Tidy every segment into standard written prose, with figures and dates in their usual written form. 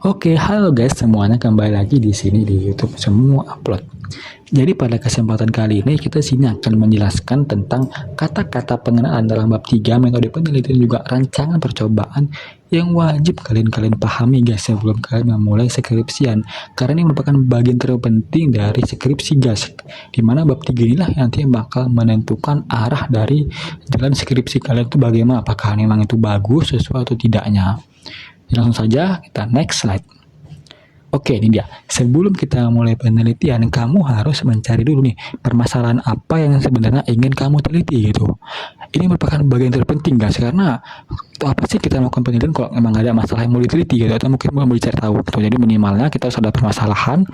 Oke, halo guys semuanya, kembali lagi di sini di YouTube Semua Upload. Jadi pada kesempatan kali ini kita sini akan menjelaskan tentang kata-kata pengenalan dalam bab 3 metode penelitian juga rancangan percobaan yang wajib kalian pahami guys sebelum kalian memulai skripsian. Karena ini merupakan bagian terpenting dari skripsi guys. Dimana bab 3 inilah yang nanti bakal menentukan arah dari jalan skripsi kalian itu bagaimana, apakah memang itu bagus sesuai atau tidaknya. Langsung saja kita next slide. Oke, ini dia. Sebelum kita mulai penelitian, kamu harus mencari dulu nih permasalahan apa yang sebenarnya ingin kamu teliti gitu. Ini merupakan bagian terpenting guys, karena itu apa sih kita melakukan penelitian kalau memang ada masalah yang mau diteliti gitu, atau mungkin mau dicari tahu gitu. Jadi minimalnya kita harus ada permasalahan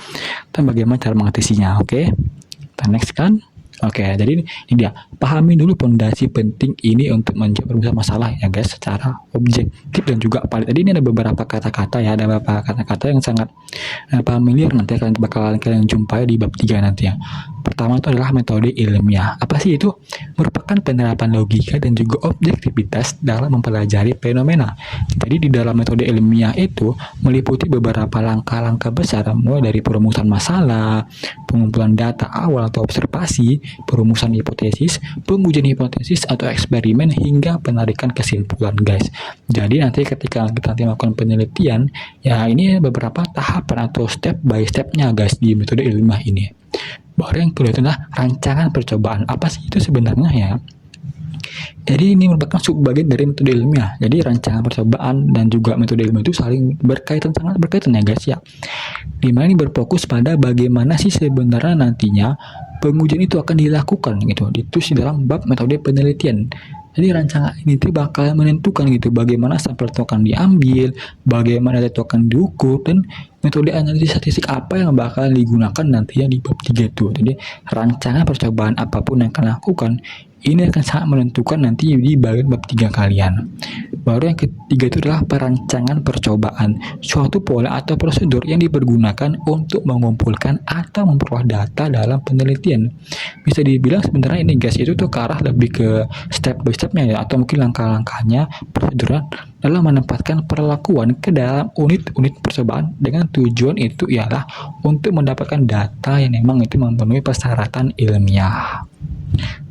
dan bagaimana cara mengatasinya. Oke, kita next kan. Oke, jadi ini dia. Pahami dulu pondasi penting ini untuk menjawab masalah ya guys secara objektif dan juga valid. Tadi ini ada beberapa kata-kata ya, ada beberapa kata-kata yang sangat familiar nanti akan kalian jumpai di bab 3 nanti ya. Pertama itu adalah metode ilmiah. Apa sih itu? Merupakan penerapan logika dan juga objektivitas dalam mempelajari fenomena. Jadi di dalam metode ilmiah itu meliputi beberapa langkah-langkah besar, mulai dari perumusan masalah, pengumpulan data awal atau observasi, perumusan hipotesis, pengujian hipotesis atau eksperimen, hingga penarikan kesimpulan guys. Jadi nanti ketika kita melakukan penelitian, ya ini beberapa tahapan atau step by stepnya guys di metode ilmiah ini. Baru yang kedua adalah rancangan percobaan. Apa sih itu sebenarnya ya? Jadi ini merupakan subbagian dari metode ilmiah. Jadi rancangan percobaan dan juga metode ilmiah itu saling berkaitan, sangat berkaitan ya guys ya. Dimana ini berfokus pada bagaimana sih sebenarnya nantinya pengujian itu akan dilakukan gitu. Itu di dalam bab metode penelitian. Jadi rancangan ini tuh bakal menentukan gitu bagaimana sampel itu akan diambil, bagaimana itu akan diukur, dan metode analisis statistik apa yang bakal digunakan nantinya di bab 3 itu. Jadi rancangan percobaan apapun yang kalian lakukan ini akan sangat menentukan nanti di bagian bab 3 kalian. Baru yang ketiga itu adalah perancangan percobaan, suatu pola atau prosedur yang dipergunakan untuk mengumpulkan atau memperoleh data dalam penelitian. Bisa dibilang sebenarnya ini guys itu tuh ke arah lebih ke step by stepnya ya, atau mungkin langkah-langkahnya prosedural dalam menempatkan perlakuan ke dalam unit-unit percobaan dengan tujuan itu ialah untuk mendapatkan data yang memang itu memenuhi persyaratan ilmiah.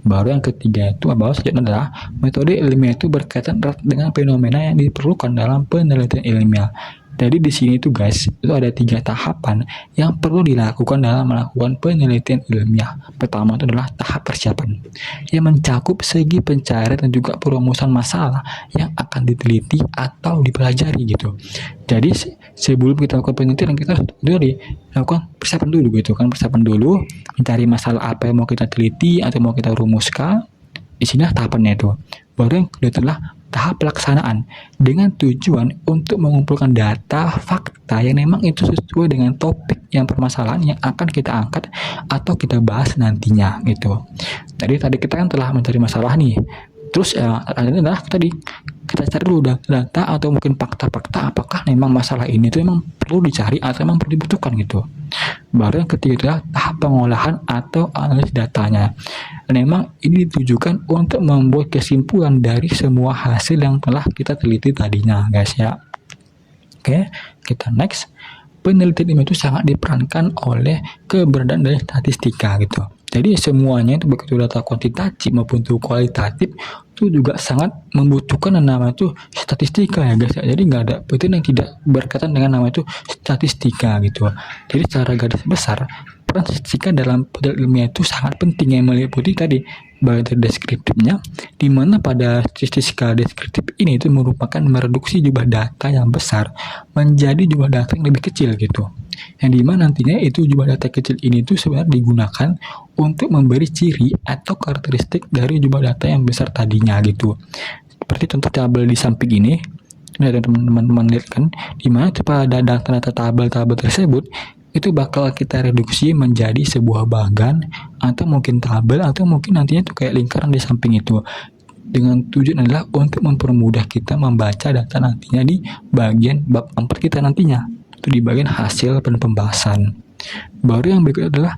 Baru yang ketiga itu selanjutnya adalah metode ilmiah itu berkaitan erat dengan fenomena yang diperlukan dalam penelitian ilmiah. Jadi di sini tuh guys, itu ada 3 tahapan yang perlu dilakukan dalam melakukan penelitian ilmiah. Pertama itu adalah tahap persiapan, yang mencakup segi pencarian dan juga perumusan masalah yang akan diteliti atau dipelajari gitu. Jadi sebelum kita lakukan penelitian, kita harus lakukan persiapan dulu gitu kan, persiapan dulu, mencari masalah apa yang mau kita teliti atau mau kita rumuskan. Di sini tahapannya itu. Baru yang kedua adalah tahap pelaksanaan dengan tujuan untuk mengumpulkan data fakta yang memang itu sesuai dengan topik yang permasalahan yang akan kita angkat atau kita bahas nantinya gitu. Tadi kita kan telah mencari masalah nih. Terus adalah kita cari dulu data atau mungkin fakta-fakta apakah memang masalah ini itu memang perlu dicari atau memang perlu dibutuhkan gitu. Baru yang ketiga adalah tahap pengolahan atau analisis datanya. Dan memang ini ditujukan untuk membuat kesimpulan dari semua hasil yang telah kita teliti tadinya guys ya. Oke, kita next. Penelitian ilmiah itu sangat diperankan oleh keberadaan dari statistika gitu. Jadi semuanya itu baik itu data kuantitatif maupun itu kualitatif itu juga sangat membutuhkan yang namanya itu statistika ya guys. Jadi nggak ada penelitian yang tidak berkaitan dengan nama itu statistika gitu. Jadi secara garis besar peran statistika dalam penelitian ilmiah itu sangat penting, yang meliputi tadi bagian deskriptifnya, di mana pada statistika deskriptif ini itu merupakan mereduksi jumlah data yang besar menjadi jumlah data yang lebih kecil gitu. Yang dimana nantinya itu jumlah data kecil ini tuh sebenarnya digunakan untuk memberi ciri atau karakteristik dari jumlah data yang besar tadinya gitu. Seperti contoh tabel di samping ini, teman-teman lihat kan, dimana pada data-data tabel-tabel tersebut itu bakal kita reduksi menjadi sebuah bagan atau mungkin tabel atau mungkin nantinya tuh kayak lingkaran di samping itu, dengan tujuan adalah untuk mempermudah kita membaca data nantinya di bagian bab 4 kita nantinya, itu di bagian hasil dan pembahasan. Baru yang berikut adalah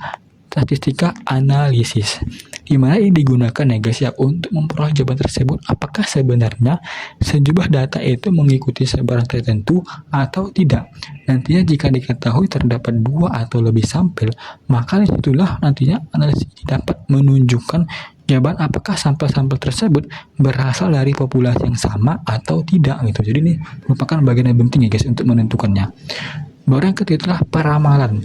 statistika analisis, di mana ini digunakan ya guys ya untuk memperoleh jawaban tersebut apakah sebenarnya sejumlah data itu mengikuti sebaran tertentu atau tidak. Nantinya jika diketahui terdapat 2 atau lebih sampel, maka disitulah nantinya analisis dapat menunjukkan jawaban apakah sampel-sampel tersebut berasal dari populasi yang sama atau tidak gitu. Jadi ini merupakan bagian yang penting ya guys untuk menentukannya. Baru yang ketiga adalah peramalan.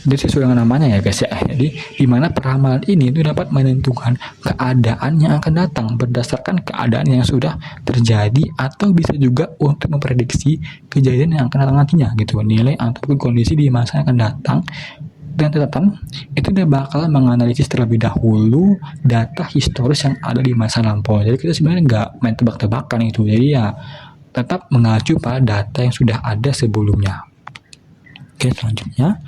Jadi sesuai dengan namanya ya guys ya. Jadi di mana peramalan ini itu dapat menentukan keadaan yang akan datang berdasarkan keadaan yang sudah terjadi atau bisa juga untuk memprediksi kejadian yang akan datang nantinya gitu. Nilai ataupun kondisi di masa yang akan datang. Dan catatan itu dia bakal menganalisis terlebih dahulu data historis yang ada di masa lampau. Jadi kita sebenarnya nggak main tebak-tebakan itu. Jadi ya tetap mengacu pada data yang sudah ada sebelumnya. Oke, selanjutnya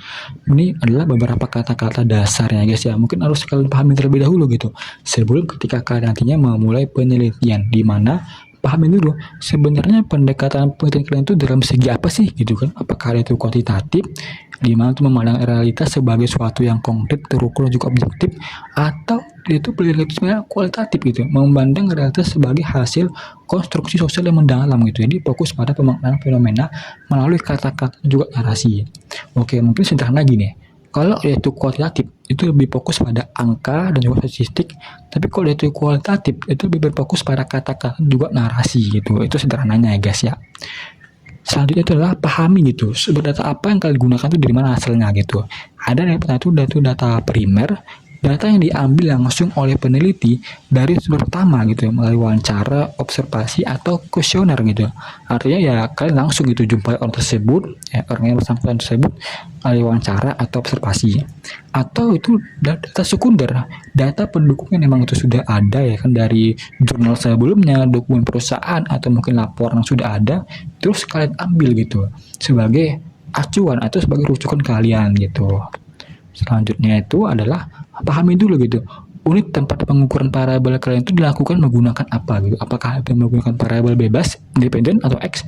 ini adalah beberapa kata-kata dasarnya guys ya. Mungkin harus kalian pahami terlebih dahulu gitu sebelum ketika kalian nantinya memulai penelitian, di mana pahami dulu sebenarnya pendekatan penelitian kalian itu dalam segi apa sih gitu kan. Apakah itu kuantitatif, di mana itu memandang realitas sebagai suatu yang konkret, terukur dan juga objektif, atau itu penelitian itu sebenarnya kualitatif gitu, memandang realitas sebagai hasil konstruksi sosial yang mendalam gitu. Jadi fokus pada pemaknaan fenomena melalui kata-kata juga narasi. Oke, mungkin sederhana gini. Kalau itu kualitatif itu lebih fokus pada angka dan juga statistik, tapi kalau itu kualitatif itu lebih berfokus pada kata-kata juga narasi gitu. Itu sederhananya ya guys ya. Selanjutnya itu adalah pahami gitu, sumber data apa yang kalian gunakan itu dari mana hasilnya gitu. Ada yang pertama itu data primer, data yang diambil langsung oleh peneliti dari sumber pertama gitu, melalui wawancara, observasi, atau kuesioner gitu. Artinya ya kalian langsung gitu jumpai orang tersebut, orang yang bersangkutan tersebut melalui wawancara atau observasi. Atau itu data sekunder, data pendukung yang memang itu sudah ada ya kan dari jurnal sebelumnya, dokumen perusahaan, atau mungkin laporan yang sudah ada, terus kalian ambil gitu sebagai acuan atau sebagai rujukan kalian gitu. Selanjutnya itu adalah pahami dulu gitu unit tempat pengukuran variabel kalian itu dilakukan menggunakan apa gitu. Apakah itu menggunakan variabel bebas, independen, atau X,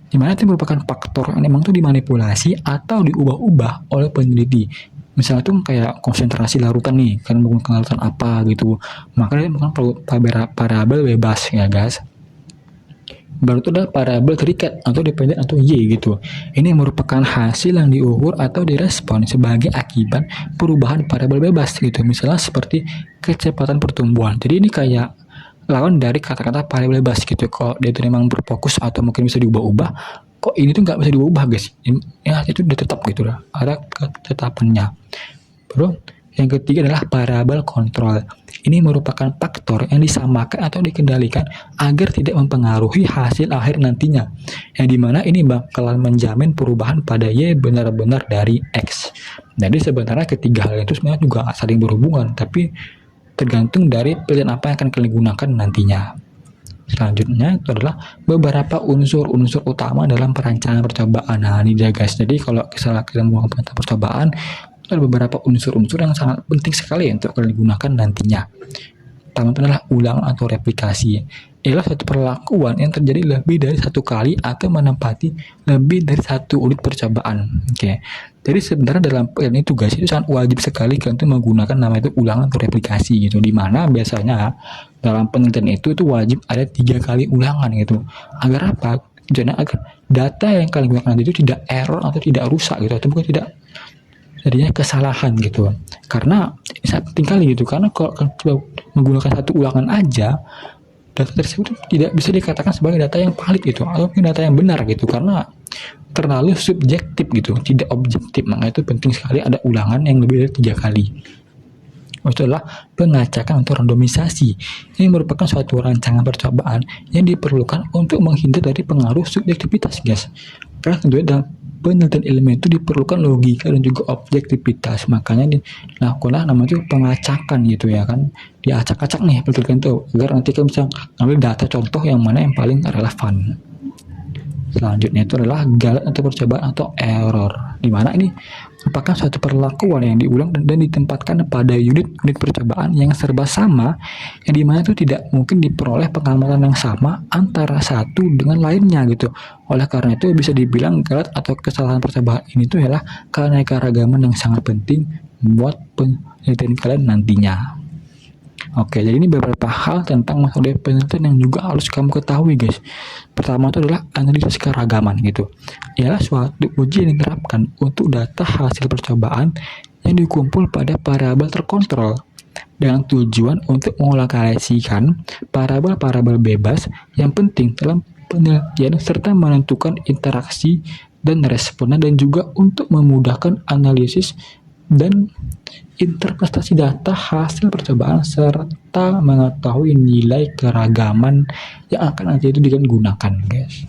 di mana itu merupakan faktor yang memang itu dimanipulasi atau diubah-ubah oleh peneliti. Misalnya itu kayak konsentrasi larutan nih, kalian menggunakan larutan apa gitu, maka dia menggunakan variabel bebas ya guys. Baru itu adalah variabel terikat atau dependen atau Y gitu. Ini merupakan hasil yang diukur atau direspon sebagai akibat perubahan variabel bebas gitu. Misalnya seperti kecepatan pertumbuhan. Jadi ini kayak lawan dari kata-kata variabel bebas gitu. Kalau dia itu memang berfokus atau mungkin bisa diubah-ubah, kok ini tuh nggak bisa diubah guys. Ya itu udah tetap gitu lah. Ada ketetapannya. Baru yang ketiga adalah variabel kontrol. Ini merupakan faktor yang disamakan atau dikendalikan agar tidak mempengaruhi hasil akhir nantinya. Yang dimana ini bakalan menjamin perubahan pada Y benar-benar dari X. Jadi sebenarnya ketiga hal itu sebenarnya juga saling berhubungan, tapi tergantung dari pilihan apa yang akan kalian gunakan nantinya. Selanjutnya itu adalah beberapa unsur-unsur utama dalam perancangan percobaan. Nah ini dia guys, jadi kalau misalnya kita melakukan percobaan, ada beberapa unsur-unsur yang sangat penting sekali untuk kalian gunakan nantinya. Pertama adalah ulang atau replikasi. Ialah suatu perlakuan yang terjadi lebih dari satu kali atau menempati lebih dari satu unit percobaan. Oke. Jadi sebenarnya dalam ini tugas itu sangat wajib sekali kalian itu menggunakan nama itu ulang atau replikasi gitu. Dimana biasanya dalam penelitian itu wajib ada 3 kali ulangan gitu. Agar apa? Jadi agar data yang kalian gunakan nanti itu tidak error atau tidak rusak gitu, atau bukan tidak jadinya kesalahan gitu. Karena sangat penting kali gitu, karena kalau menggunakan satu ulangan aja, data tersebut tidak bisa dikatakan sebagai data yang valid gitu, ataupun data yang benar gitu, karena terlalu subjektif gitu, tidak objektif. Maka itu penting sekali ada ulangan yang lebih dari 3 kali. Itu adalah pengacakan atau randomisasi. Ini merupakan suatu rancangan percobaan yang diperlukan untuk menghindar dari pengaruh subjektivitas guys. Karena tentunya dalam penelitian ilmiah itu diperlukan logika dan juga objektivitas, makanya dilakukanlah namanya itu pengacakan gitu ya kan, diacak-acak nih penelitian itu agar nanti kita bisa ngambil data contoh yang mana yang paling relevan. Selanjutnya itu adalah galat atau percobaan atau error, di mana ini merupakan suatu perlakuan yang diulang dan ditempatkan pada unit percobaan yang serba sama, yang dimana itu tidak mungkin diperoleh pengamatan yang sama antara satu dengan lainnya gitu. Oleh karena itu bisa dibilang galat atau kesalahan percobaan ini tuh adalah keanekaragaman yang sangat penting buat penelitian kalian nantinya. Oke, jadi ini beberapa hal tentang metode penelitian yang juga harus kamu ketahui, guys. Pertama itu adalah analisis keragaman gitu. Ialah suatu uji yang diterapkan untuk data hasil percobaan yang dikumpul pada variabel terkontrol dengan tujuan untuk mengkalkulasikan variabel-variabel bebas yang penting dalam penelitian serta menentukan interaksi dan responnya, dan juga untuk memudahkan analisis dan interpretasi data hasil percobaan serta mengetahui nilai keragaman yang akan nanti itu digunakan, guys.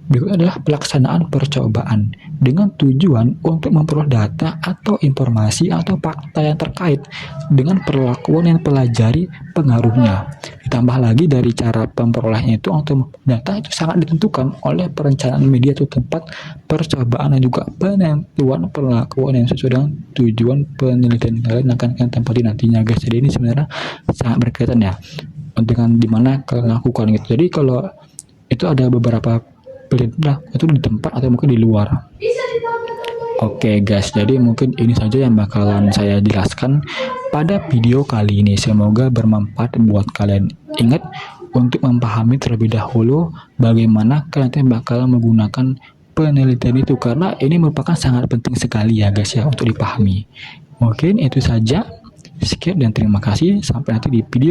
Berikut adalah pelaksanaan percobaan dengan tujuan untuk memperoleh data atau informasi atau fakta yang terkait dengan perlakuan yang pelajari pengaruhnya. Ditambah lagi dari cara memperolehnya itu, untuk data itu sangat ditentukan oleh perencanaan media atau tempat percobaan dan juga penentuan perlakuan yang sesuai dengan tujuan penelitian kalian akan tempati nantinya, guys. Jadi ini sebenarnya sangat berkaitan ya dengan dimana kalian lakukan gitu. Jadi kalau itu ada beberapa pilihlah itu di tempat atau mungkin di luar. Oke guys, jadi mungkin ini saja yang bakalan saya jelaskan pada video kali ini. Semoga bermanfaat buat kalian. Ingat untuk memahami terlebih dahulu bagaimana kalian bakalan menggunakan penelitian itu, karena ini merupakan sangat penting sekali ya guys ya untuk dipahami. Mungkin itu saja. Sekian dan terima kasih. Sampai nanti di video